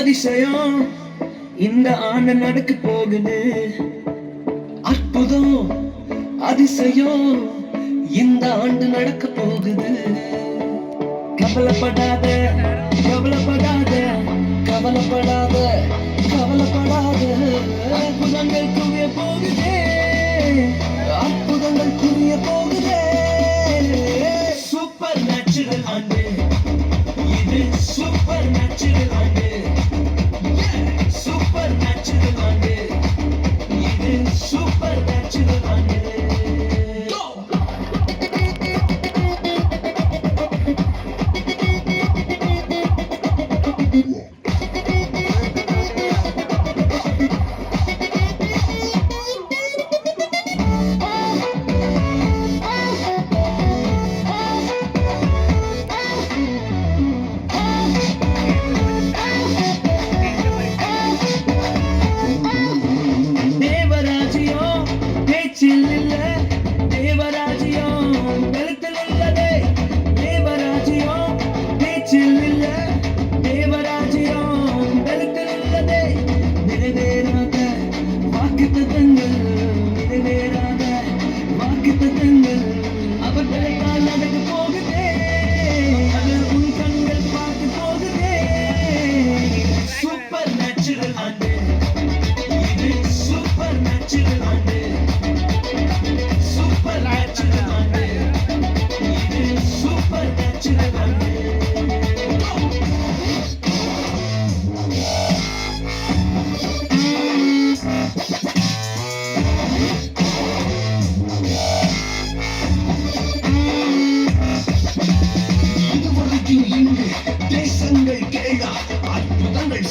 அதிசயம் இந்த ஆண்டு நடக்க போகுது. அற்புதம் அதிசயம் இந்த ஆண்டு நடக்க போகுது. கவலைப்படாத கவலைப்படாத கவலைப்படாத கவலைப்படாத. அற்புதங்கள் குவிய போகுதே, அற்புதங்கள் குவிய போகுதே. சூப்பர் நேச்சுரல் ஆண்டு இது, சூப்பர் நேச்சுரல் ஆண்டு. சூப்பர் நேச்சுரல் ஆண்டு இது, சூப்பர் நேச்சுரல் ஆண்டு.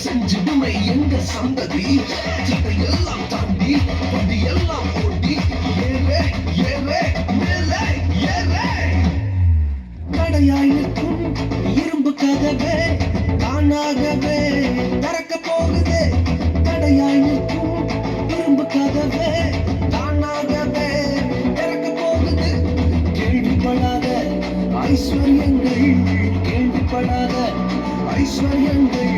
செஞ்சிடுமை எங்க சந்ததி. எல்லாம் தாண்டி எல்லாம் ஓடி ஏறே ஏறே மேலே ஏறே. கடையாய் நிற்கும் இரும்பு கதவே தானாகவே திறக்க போகுது. கடையாய் நிற்கும் இரும்பு கதவே தானாகவே திறக்க போகுது. கேள்விப்படாத ஐஸ்வர்யங்கள், கேள்விப்படாத ஐஸ்வர்யங்கள்